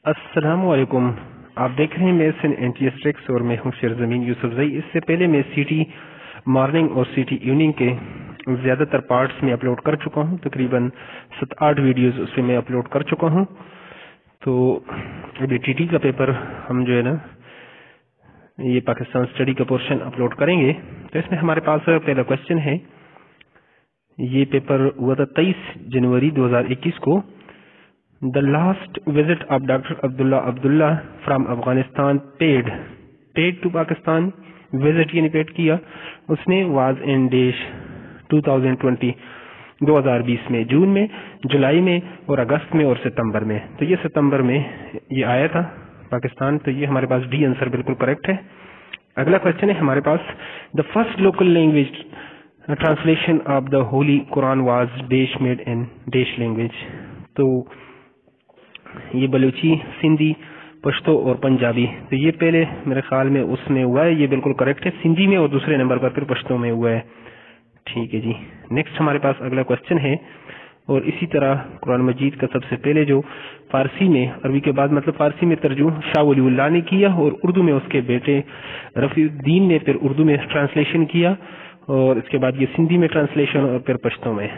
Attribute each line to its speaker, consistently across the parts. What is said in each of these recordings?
Speaker 1: السلام علیکم. آپ دیکھ رہے ہیں میتھس اینڈ اینٹیسٹکس اور میں ہوں شیر زمین یوسف زئی. اس سے پہلے میں سی ٹی مارننگ اور سی ٹی ایوننگ کے زیادہ تر پارٹس میں اپلوڈ کر چکا ہوں. تقریباً 7-8 ویڈیوز اس سے میں اپلوڈ کر چکا ہوں. تو ابھی ٹی ٹی کا پیپر ہم جو ہے نا یہ پاکستان اسٹڈی کا پورشن اپلوڈ کریں گے. تو اس میں ہمارے پاس پہلا کوشچن ہے. یہ پیپر ہوا تھا 23 جنوری 2021 کو. The last visit of Dr. Abdullah Abdullah from Afghanistan paid to Pakistan visit یعنی پیڈ کیا اس نے was in dash 2020 2020 میں جون میں جولائی میں اور اگست میں اور ستمبر میں. تو یہ ستمبر میں یہ آیا تھا پاکستان. تو یہ ہمارے پاس ڈی آنسر بالکل کریکٹ ہے. اگلا کوشچن ہے ہمارے پاس the first local language translation of the Holy Quran was dash made in dash language. تو یہ بلوچی، سندھی، پشتو اور پنجابی. تو یہ پہلے میرے خیال میں اس میں ہوا ہے، یہ بالکل کریکٹ ہے. سندھی میں اور دوسرے نمبر پر پھر پشتو میں ہوا ہے. ٹھیک ہے جی. نیکسٹ ہمارے پاس اگلا کوشچن ہے اور اسی طرح قرآن مجید کا سب سے پہلے جو فارسی میں عربی کے بعد مطلب فارسی میں ترجمہ شاہ ولی اللہ نے کیا اور اردو میں اس کے بیٹے رفیع الدین نے پھر اردو میں ٹرانسلیشن کیا اور اس کے بعد یہ سندھی میں ٹرانسلیشن اور پھر پشتو میں.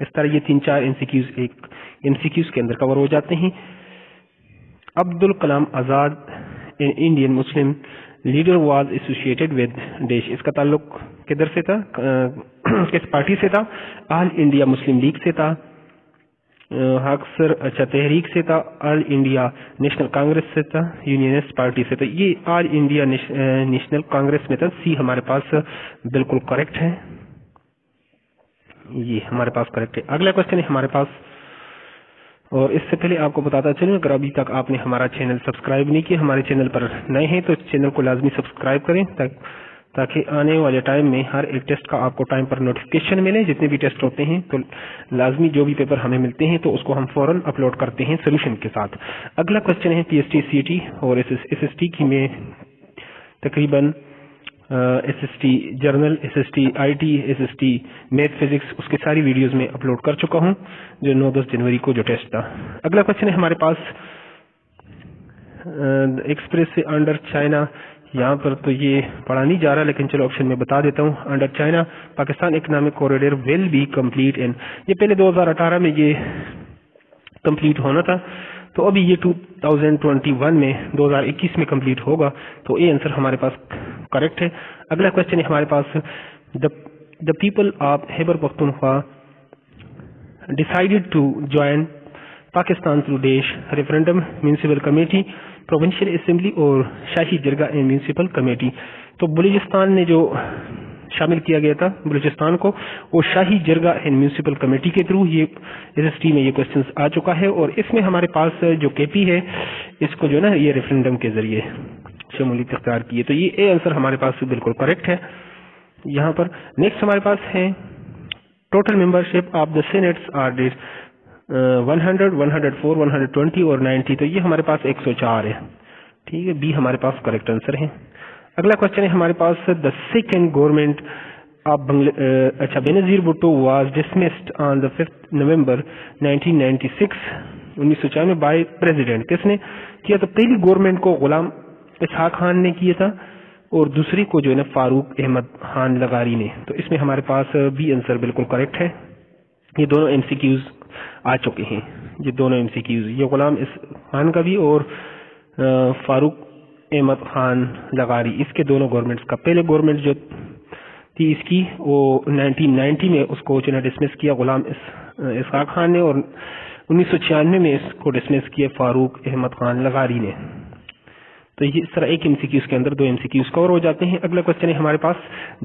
Speaker 1: اس طرح یہ 3-4 ایم سی کیوز کے اندر کور ہو جاتے ہیں. Abul Kalam Azad Indian Muslim leader was associated with dash. اس کا تعلق کدھر سے تھا، کس پارٹی سے تھا؟ آل انڈیا مسلم لیگ سے تھا، اکثر تحریک سے تھا، آل انڈیا نیشنل کانگریس سے تھا، یونینسٹ پارٹی سے تھا. یہ آل انڈیا نیشنل کانگریس میں تھا. سی ہمارے پاس بالکل کریکٹ ہے. یہ ہمارے پاس کریکٹ ہے. اگلا کوشچن ہے ہمارے پاس اور اس سے پہلے آپ کو بتاتا چلوں اگر ابھی تک آپ نے ہمارا چینل سبسکرائب نہیں کیا، ہمارے چینل پر نئے ہیں تو چینل کو لازمی سبسکرائب کریں تاکہ آنے والے ٹائم میں ہر ایک ٹیسٹ کا آپ کو ٹائم پر نوٹیفکیشن ملے. جتنے بھی ٹیسٹ ہوتے ہیں تو لازمی جو بھی پیپر ہمیں ملتے ہیں تو اس کو ہم فوراً اپلوڈ کرتے ہیں سولوشن کے ساتھ. اگلا کوشچن ہے P S T C T اور ایس ایس ٹی کی میں تقریباً S S T general, S S T I T, S S T math physics اس کی ساری ویڈیوز میں اپلوڈ کر چکا ہوں جو 9-10 جنوری کو جو ٹیسٹ تھا. اگلا کوشچن ہے ہمارے پاس ایکسپریس سے انڈر چائنا. یہاں پر تو یہ پڑھا نہیں جا رہا لیکن چلو آپشن میں بتا دیتا ہوں. Under China Pakistan economic corridor will be complete in. یہ پہلے 2018 میں یہ کمپلیٹ ہونا تھا تو ابھی یہ 2021 میں 2021 میں کمپلیٹ ہوگا. تو یہ آنسر ہمارے پاس کریکٹ ہے. اگلا کوشچن ہے ہمارے پاس the people of Khyber Pakhtunkhwa decided to join Pakistan through this referendum municipal committee provincial assembly اور شاہی جرگہ اینڈ میونسپل کمیٹی. تو بلوچستان نے جو شامل کیا گیا تھا بلوچستان کو وہ شاہی جرگہ اینڈ میونسپل کمیٹی کے تھرو یہ ایس ایس ٹی میں یہ کوشچنز آ چکا ہے اور اس میں ہمارے پاس جو کے پی ہے اس کو جو نا یہ ریفرنڈم کے ذریعے شمولیت اختیار کی ہے. تو یہ اے آنسر ہمارے پاس بالکل کریکٹ ہے. یہاں پر نیکسٹ ہمارے پاس ہے total membership of the senates are 100 104 120 اور 90. تو یہ ہمارے پاس 104 ہے. ٹھیک ہے، بی ہمارے پاس کریکٹ آنسر ہے. اگلا کوشچن ہے ہمارے پاس the second government of Benazir Bhutto was dismissed on the 5 November 1996 1994 by president. کس نے کیا؟ تو پہلی گورنمنٹ کو غلام اسحاق خان نے کیا تھا اور دوسری کو جو ہے نا فاروق احمد خان لغاری نے. تو اس میں ہمارے پاس بی آنسر بالکل کریکٹ ہے. یہ دونوں ایم سی کیوز آ چکے ہیں. یہ دونوں ایم سی کیوز یہ غلام خان کا بھی اور فاروق احمد خان لغاری اس کے دونوں گورنمنٹس کا. پہلے گورنمنٹ جو تھی اس کی وہ 1990 میں اس کو جو ہے ڈسمس کیا غلام اسحاق خان نے اور 1996 میں اس کو ڈسمس کیا فاروق احمد خان لغاری نے. تو یہ اس طرح ایک ایم سی کیوز کے اندر 2 ایم سی کیوز کور ہو جاتے ہیں. اگلا کوشچن ہے ہمارے پاس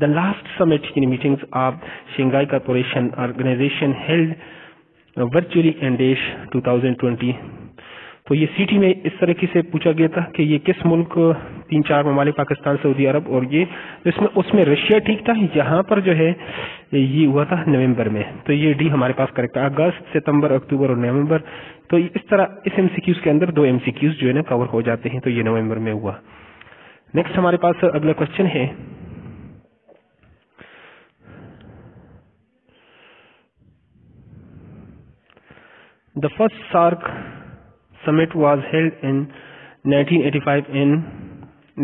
Speaker 1: the last summit in meetings of Shanghai corporation organisation held virtually in dash 2020. تو یہ سی ٹی میں اس طریقے سے پوچھا گیا تھا کہ یہ کس ملک 3-4 ممالک پاکستان سعودی عرب اور یہ اس میں رشیا ٹھیک تھا. یہاں پر جو ہے یہ ہوا تھا نومبر میں. تو یہ ڈی ہمارے پاس کریکٹ ہے. اگست ستمبر اکتوبر اور نومبر. تو اس طرح اس ایم سی کیوز کے اندر 2 ایم سی کیوز جو ہے نا کور ہو جاتے ہیں. تو یہ نومبر میں ہوا. نیکسٹ ہمارے پاس اگلا کوشچن ہے the first summit was held in 1985 in